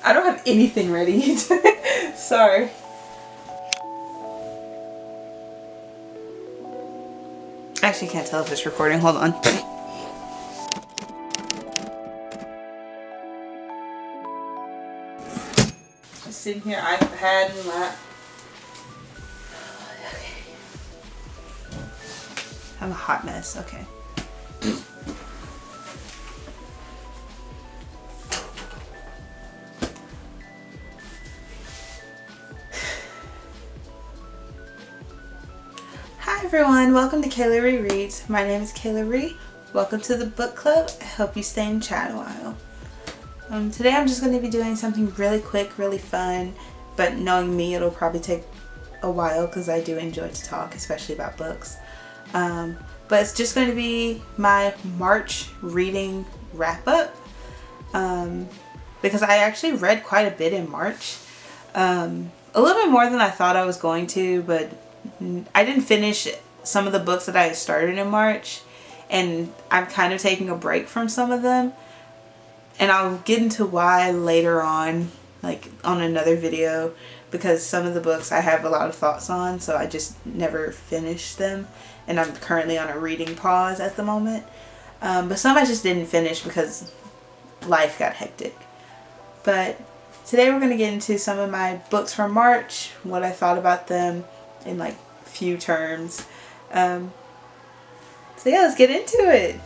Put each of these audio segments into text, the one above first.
I don't have anything ready. Sorry. Actually, can't tell if it's recording. Hold on. Just sitting here, iPad and lap. Okay. I'm a hot mess. Okay. Hi everyone, welcome to Kaylare.reads. My name is Kayla. Welcome to the book club. I hope you stay and chat a while. Today I'm just going to be doing something really quick, really fun, but knowing me, it'll probably take a while because I do enjoy to talk, especially about books. But it's just going to be my March reading wrap up, because I actually read quite a bit in March. A little bit more than I thought I was going to, but I didn't finish some of the books that I started in March, and I'm kind of taking a break from some of them, and I'll get into why later on, like on another video, because some of the books I have a lot of thoughts on, so I just never finished them, and I'm currently on a reading pause at the moment. But some I just didn't finish because life got hectic. But today we're going to get into some of my books from March, what I thought about them in like few terms. So yeah, let's get into it.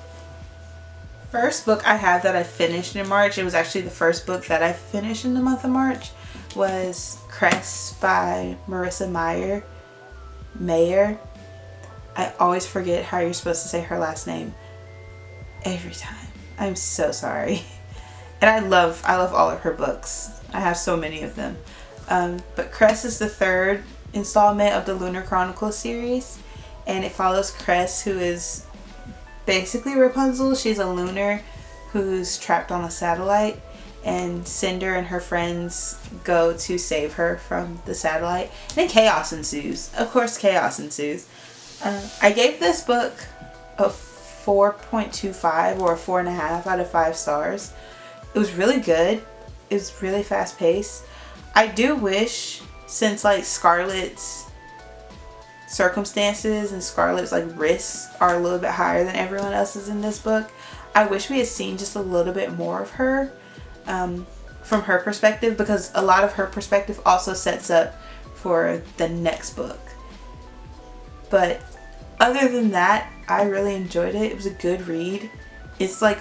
First book I have that I finished in March, it was actually the first book that I finished in the month of March, was Cress by Marissa Mayer. I always forget how you're supposed to say her last name every time. I'm so sorry. And I love all of her books. I have so many of them. But Cress is the third installment of the Lunar Chronicles series, and it follows Cress, who is basically Rapunzel. She's a lunar who's trapped on a satellite, and Cinder and her friends go to save her from the satellite, and then chaos ensues. Of course, chaos ensues. I gave this book a 4.25 or a 4.5 out of 5 stars. It was really good. It was really fast paced. I do wish, since like Scarlett's circumstances and Scarlett's like risks are a little bit higher than everyone else's in this book, I wish we had seen just a little bit more of her, from her perspective, because a lot of her perspective also sets up for the next book. But other than that, I really enjoyed it. It was a good read. It's like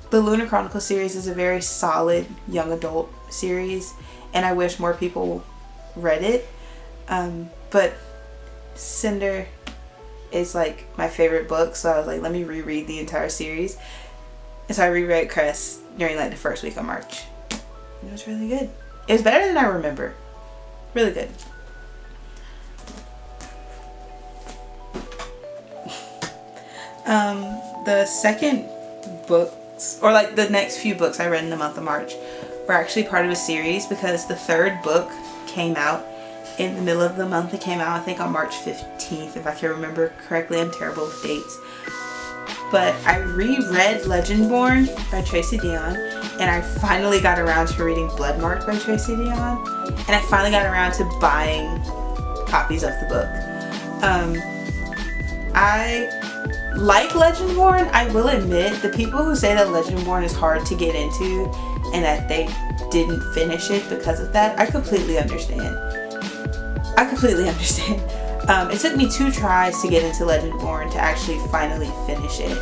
the Lunar Chronicles series is a very solid young adult series, and I wish more people read it. But Cinder is like my favorite book, so I was like, let me reread the entire series. And so I reread Cress during like the first week of March. It was really good. It was better than I remember. Really good. The second books, or like the next few books I read in the month of March, were actually part of a series, because the third book came out in the middle of the month. It came out, I think, on March 15th, if I can remember correctly. I'm terrible with dates. But I reread Legendborn by Tracy Deonn, and I finally got around to reading Bloodmarked by Tracy Deonn, and I finally got around to buying copies of the book. I like Legendborn. I will admit, the people who say that Legendborn is hard to get into and that they didn't finish it because of that, I completely understand. It took me 2 tries to get into Legendborn to actually finally finish it.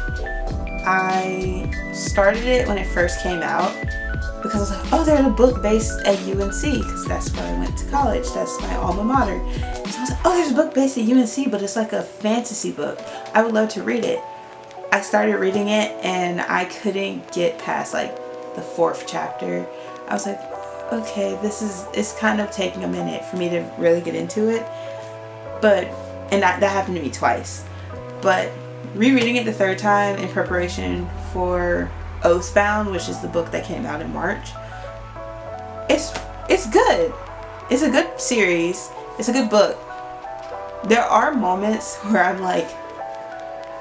I started it when it first came out because I was like, oh, there's a book based at UNC, because that's where I went to college. That's my alma mater. So I was like, oh, there's a book based at UNC, but it's like a fantasy book. I would love to read it. I started reading it and I couldn't get past like the 4th chapter. I was like, okay, it's kind of taking a minute for me to really get into it. And that happened to me twice. But rereading it the 3rd time in preparation for Oathbound, which is the book that came out in March, it's good. It's a good series. It's a good book. There are moments where I'm like,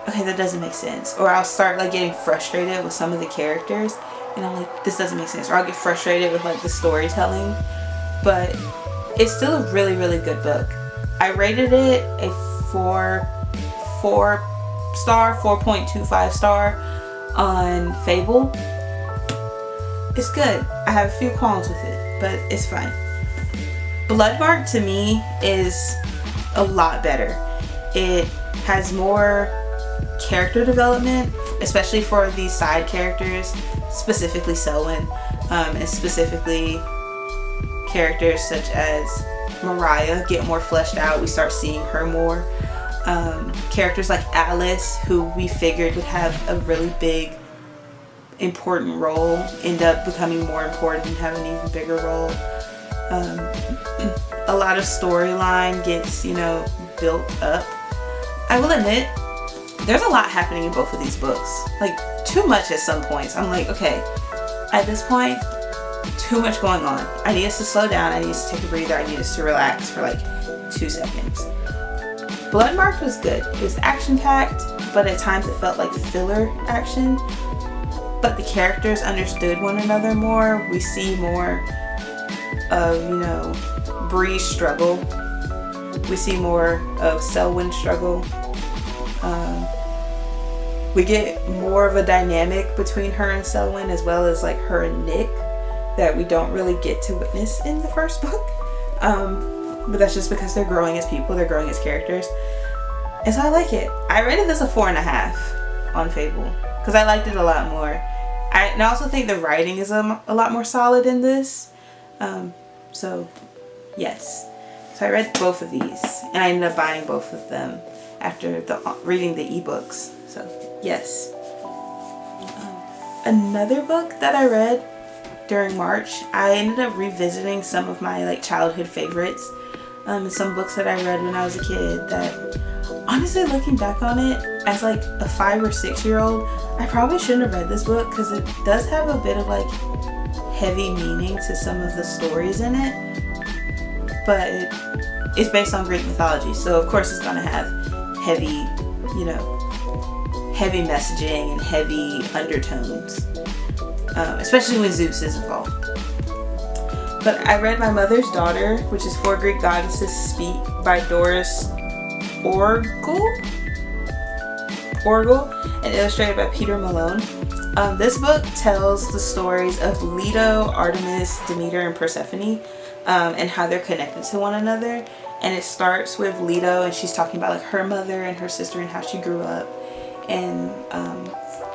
okay, that doesn't make sense, or I'll start like getting frustrated with some of the characters, and I'm like, this doesn't make sense, or I'll get frustrated with like the storytelling. But it's still a really, really good book. I rated it a 4.25 star on Fable. It's good. I have a few qualms with it, but it's fine. Bloodmark to me is a lot better. It has more character development, especially for these side characters, specifically Selwyn, and specifically characters such as Mariah get more fleshed out. We start seeing her more. Characters like Alice, who we figured would have a really big, important role, end up becoming more important and have an even bigger role. A lot of storyline gets, built up. I will admit, there's a lot happening in both of these books. Like, too much at some points. I'm like, okay, at this point, too much going on. I need us to slow down. I need us to take a breather. I need us to relax for like 2 seconds. Bloodmarked was good. It was action-packed, but at times it felt like filler action. But the characters understood one another more. We see more of, Bree's struggle. We see more of Selwyn's struggle. We get more of a dynamic between her and Selwyn, as well as like her and Nick, that we don't really get to witness in the first book. But that's just because they're growing as people, they're growing as characters. And so I like it. I rated this a 4.5 on Fable, because I liked it a lot more. And I also think the writing is a lot more solid in this. So, yes. So I read both of these, and I ended up buying both of them after reading the ebooks. So, yes. Another book that I read during March, I ended up revisiting some of my like childhood favorites. Some books that I read when I was a kid that, honestly, looking back on it as like a 5 or 6 year old, I probably shouldn't have read this book, because it does have a bit of like heavy meaning to some of the stories in it. But it's based on Greek mythology, so of course it's gonna have heavy, heavy messaging and heavy undertones, especially when Zeus is involved. But I read My Mother's Daughter, which is Four Greek Goddesses Speak by Doris Orgel, and illustrated by Peter Malone. This book tells the stories of Leto, Artemis, Demeter, and Persephone, and how they're connected to one another. And it starts with Leto, and she's talking about like her mother and her sister and how she grew up, and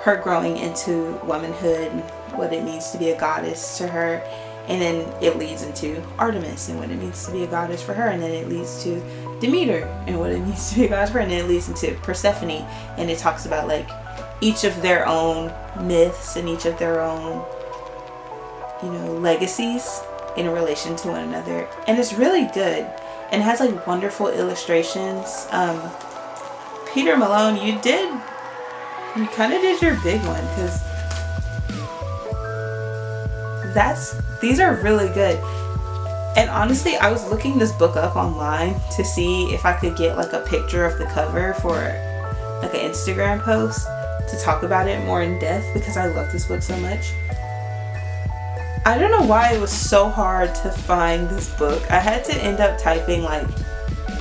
her growing into womanhood and what it means to be a goddess to her. And then it leads into Artemis and what it means to be a goddess for her, and then it leads to Demeter and what it means to be a goddess for her, and then it leads into Persephone, and it talks about like each of their own myths and each of their own legacies in relation to one another. And it's really good, and it has like wonderful illustrations. Peter Malone, you kind of did your big one, because these are really good. And honestly, I was looking this book up online to see if I could get like a picture of the cover for like an Instagram post to talk about it more in depth, because I love this book so much. I don't know why it was so hard to find this book. I had to end up typing like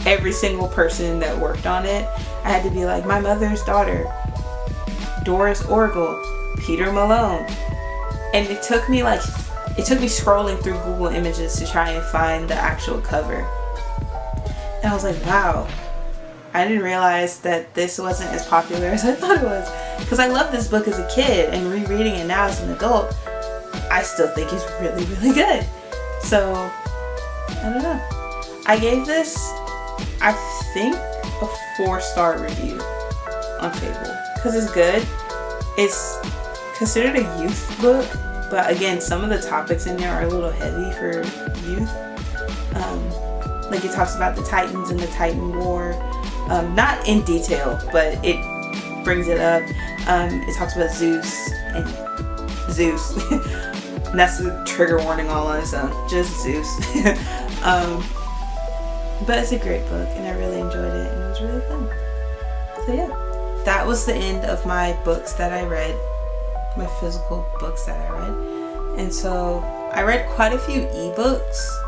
every single person that worked on it. I had to be like, My Mother's Daughter, Doris Orgel, Peter Malone. And it took me scrolling through Google Images to try and find the actual cover. And I was like, wow, I didn't realize that this wasn't as popular as I thought it was. Because I loved this book as a kid, and rereading it now as an adult, I still think it's really, really good. So, I don't know. I gave this, I think, a 4-star review on Fable, because it's good. It's considered a youth book, but again, some of the topics in there are a little heavy for youth. Like it talks about the Titans and the Titan War. Not in detail, but it brings it up. It talks about Zeus. And that's a trigger warning all on its own. Just Zeus. But it's a great book, and I really enjoyed it, and it was really fun. So yeah, that was the end of my books that I read my physical books that I read. And so I read quite a few ebooks.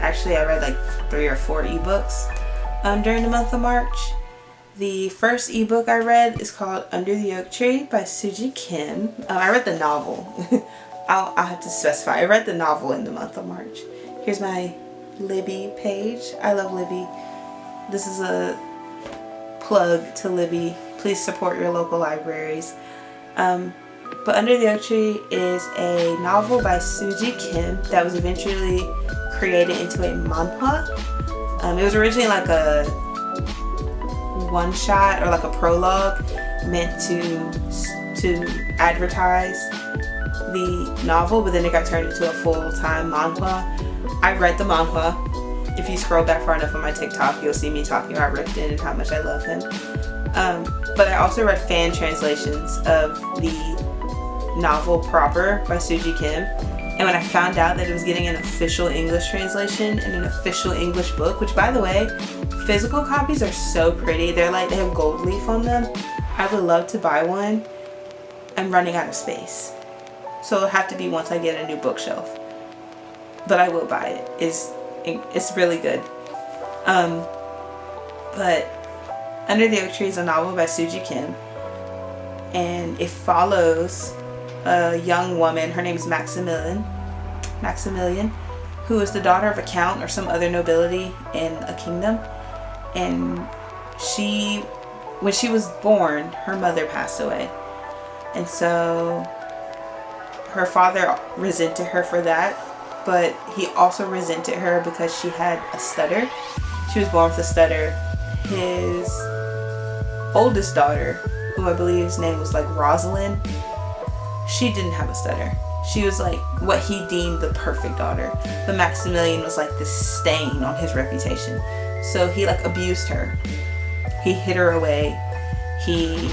Actually I read like 3 or 4 ebooks during the month of March. The first ebook I read is called Under the Oak Tree by Suji Kim. I read the novel. I'll have to specify. I read the novel in the month of March. Here's my Libby page. I love Libby. This is a plug to Libby. Please support your local libraries. But Under the Oak Tree is a novel by Suji Kim that was eventually created into a manhwa. It was originally like a one-shot or like a prologue meant to advertise the novel, but then it got turned into a full-time manhwa. I read the manhwa. If you scroll back far enough on my TikTok, you'll see me talking about Riften and how much I love him. But I also read fan translations of the novel proper by Suji Kim. And when I found out that it was getting an official English translation and an official English book, which by the way, physical copies are so pretty. They have gold leaf on them. I would love to buy one. I'm running out of space. So it'll have to be once I get a new bookshelf. But I will buy it. It's really good. But Under the Oak Tree is a novel by Suji Kim. And it follows a young woman, her name is Maximilian, who is the daughter of a count or some other nobility in a kingdom. And when she was born, her mother passed away. And so her father resented her for that, but he also resented her because she had a stutter. She was born with a stutter. His oldest daughter, who I believe his name was like Rosalind, she didn't have a stutter. She was like what he deemed the perfect daughter. But Maximilian was like this stain on his reputation. So he like abused her. He hid her away. He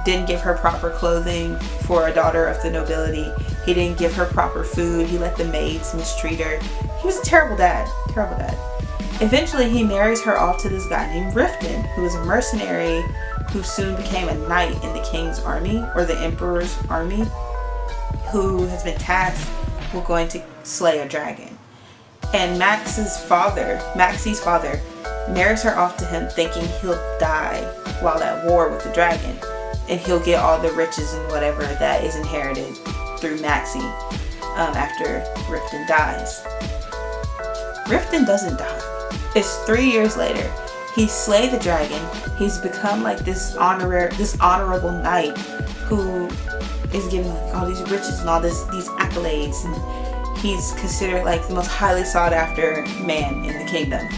didn't give her proper clothing for a daughter of the nobility. He didn't give her proper food. He let the maids mistreat her. He was a terrible dad. Terrible dad. Eventually he marries her off to this guy named Riften, who was a mercenary who soon became a knight in the king's army, or the emperor's army, who has been tasked with going to slay a dragon. And Maxie's father marries her off to him thinking he'll die while at war with the dragon, and he'll get all the riches and whatever that is inherited through Maxie after Riften dies. Riften doesn't die. It's 3 years later. He slayed the dragon. He's become like this honorable knight who is given like all these riches and all these accolades, and he's considered like the most highly sought after man in the kingdom.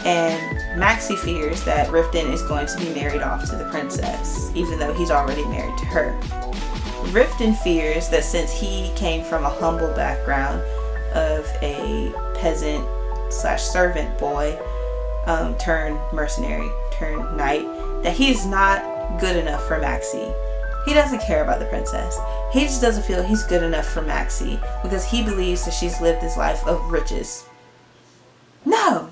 And Maxie fears that Riften is going to be married off to the princess, even though he's already married to her. Riften fears that since he came from a humble background of a peasant / servant boy, turned mercenary, turned knight, that he's not good enough for Maxie. He doesn't care about the princess. He just doesn't feel he's good enough for Maxie because he believes that she's lived this life of riches. No!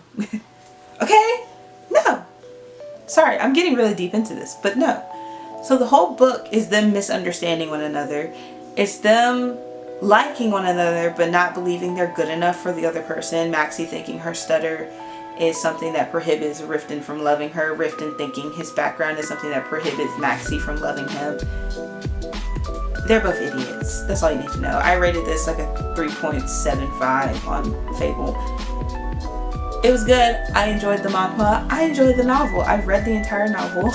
Okay? No! Sorry, I'm getting really deep into this, but no. So the whole book is them misunderstanding one another. It's them liking one another but not believing they're good enough for the other person. Maxie thinking her stutter is something that prohibits Riften from loving her. Riften thinking his background is something that prohibits Maxie from loving him. They're both idiots. That's all you need to know. I rated this like a 3.75 on Fable. It was good. I enjoyed the manhwa. I enjoyed the novel. I've read the entire novel.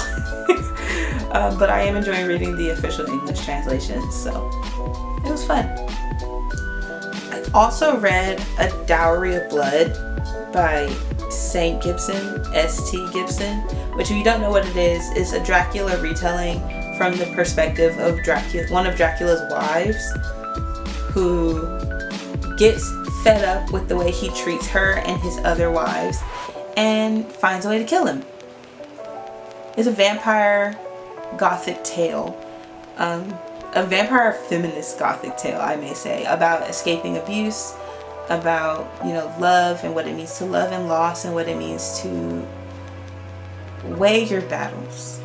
But I am enjoying reading the official English translations, so it was fun. I also read A Dowry of Blood by St. Gibson, S.T. Gibson, which if you don't know what it is a Dracula retelling from the perspective of one of Dracula's wives, who gets fed up with the way he treats her and his other wives and finds a way to kill him. It's a vampire gothic tale, a vampire feminist gothic tale, I may say, about escaping abuse, about, love and what it means to love and loss and what it means to weigh your battles,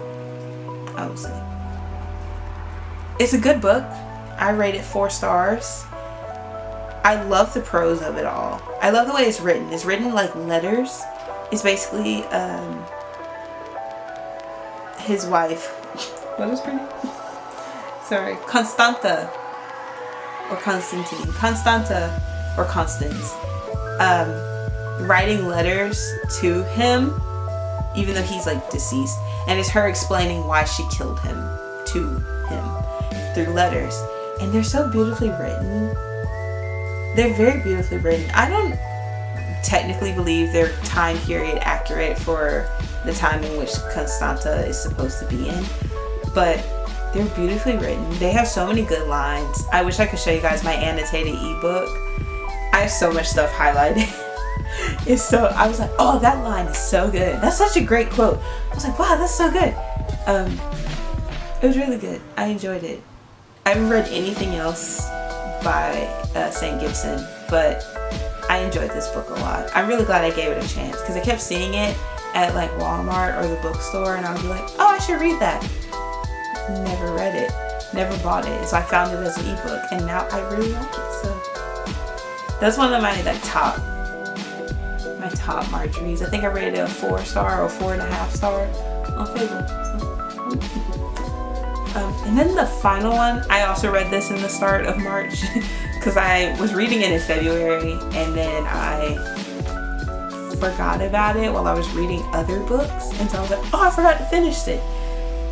I would say. It's a good book. I rate it 4 stars. I love the prose of it all. I love the way it's written. It's written like letters. It's basically his wife. What is her name? Sorry, Constanta or Constantine. Constanta or Constance. Writing letters to him, even though he's like deceased, and it's her explaining why she killed him to him through letters. And they're so beautifully written. They're very beautifully written. I don't technically believe they're time period accurate for the time in which Constanta is supposed to be in, but they're beautifully written. They have so many good lines. I wish I could show you guys my annotated ebook. I have so much stuff highlighted. I was like, oh, that line is so good. That's such a great quote. I was like, wow, that's so good. It was really good. I enjoyed it. I haven't read anything else by St. Gibson, but I enjoyed this book a lot. I'm really glad I gave it a chance because I kept seeing it at like Walmart or the bookstore, and I would be like, oh, I should read that. Never read it, never bought it, so I found it as an ebook, and now I really like it. So that's one of my top March reads. I think I rated it a 4 star or 4.5 star on Fable. And then the final one, I also read this in the start of March because I was reading it in February and then I forgot about it while I was reading other books, and so I was like, oh, I forgot to finish it.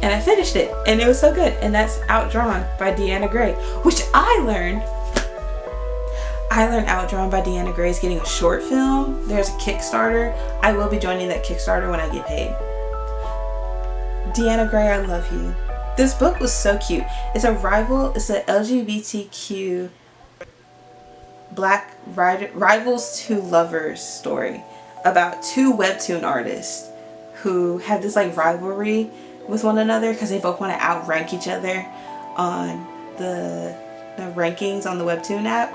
And I finished it, and it was so good. And that's Outdrawn by Deanna Gray, which I learned Outdrawn by Deanna Gray is getting a short film. There's a Kickstarter. I will be joining that Kickstarter when I get paid. Deanna Gray, I love you. This book was so cute. It's an LGBTQ black rivals to lovers story about 2 webtoon artists who have this like rivalry with one another because they both want to outrank each other on the rankings on the webtoon app.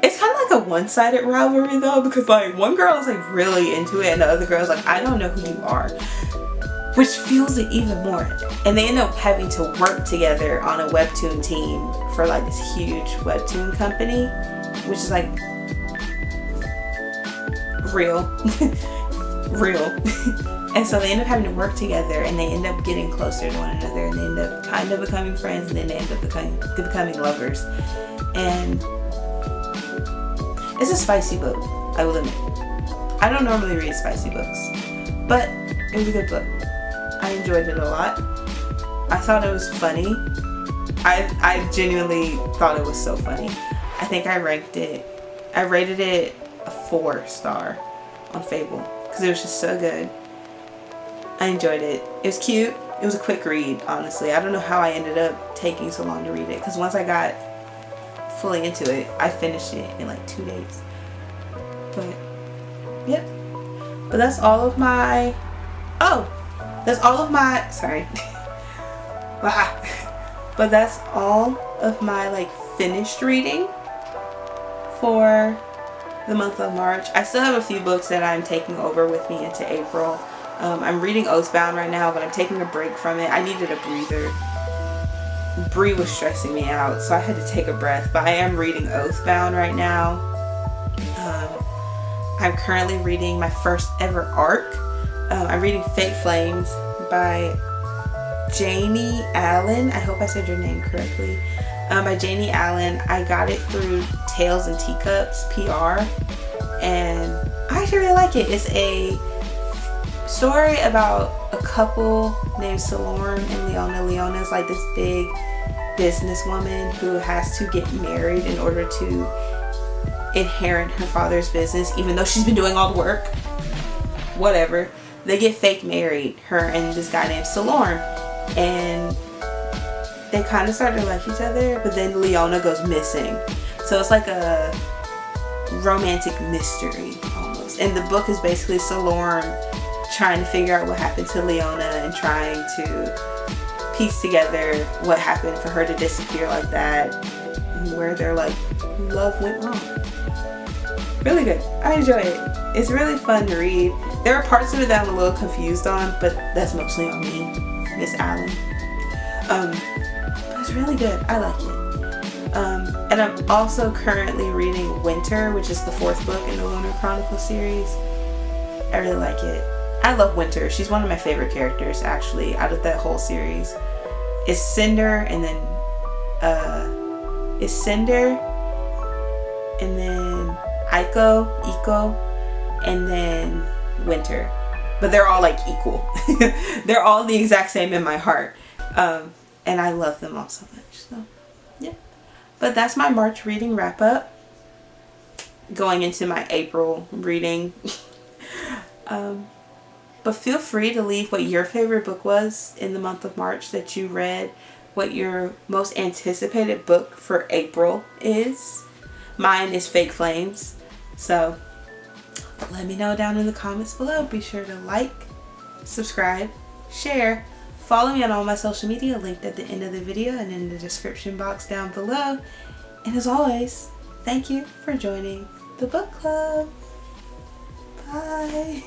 It's kind of like a one-sided rivalry though, because like one girl is like really into it and the other girl is like, I don't know who you are, which fuels it even more. And they end up having to work together on a webtoon team for like this huge webtoon company, which is like real. And so they end up having to work together, and they end up getting closer to one another, and they end up kind of becoming friends, and then they end up becoming lovers. And it's a spicy book, I will admit. I don't normally read spicy books, but it was a good book. I enjoyed it a lot. I thought it was funny. I genuinely thought it was so funny. I think I rated it a 4 star on Fable because it was just so good. I enjoyed it. It was cute. It was a quick read, honestly. I don't know how I ended up taking so long to read it because once I got fully into it, I finished it in like 2 days. But yep. But that's all of my sorry. Wow. But that's all of my like finished reading for the month of March. I still have a few books that I'm taking over with me into April. I'm reading Oathbound right now, but I'm taking a break from it. I needed a breather. Bree was stressing me out, so I had to take a breath. But I am reading Oathbound right now. I'm currently reading my first ever arc. I'm reading Fake Flames by Janie Allen. I hope I said your name correctly. By Janie Allen. I got it through Tales and Teacups PR, and I actually really like it. It's a story about a couple named Salorn and Leona. Leona is like this big businesswoman who has to get married in order to inherit her father's business, even though she's been doing all the work. Whatever. They get fake married, her and this guy named Salorn, and they kind of start to like each other, but then Leona goes missing. So it's like a romantic mystery almost. And the book is basically Salorn trying to figure out what happened to Leona and trying to piece together what happened for her to disappear like that, and where their like love went wrong. Really good. I enjoy it. It's really fun to read. There are parts of it that I'm a little confused on, but that's mostly on me, Miss Allen. But it's really good. I like it. And I'm also currently reading Winter, which is the 4th book in the Lunar Chronicle series. I really like it. I love Winter. She's one of my favorite characters, actually, out of that whole series. It's Cinder, and then Eiko, and then Winter. But they're all like equal. They're all the exact same in my heart. And I love them all so much. So, yeah. But that's my March reading wrap up. Going into my April reading. But feel free to leave what your favorite book was in the month of March that you read. What your most anticipated book for April is. Mine is Fake Flames. So let me know down in the comments below. Be sure to like, subscribe, share, follow me on all my social media linked at the end of the video and in the description box down below. And as always, thank you for joining the book club. Bye.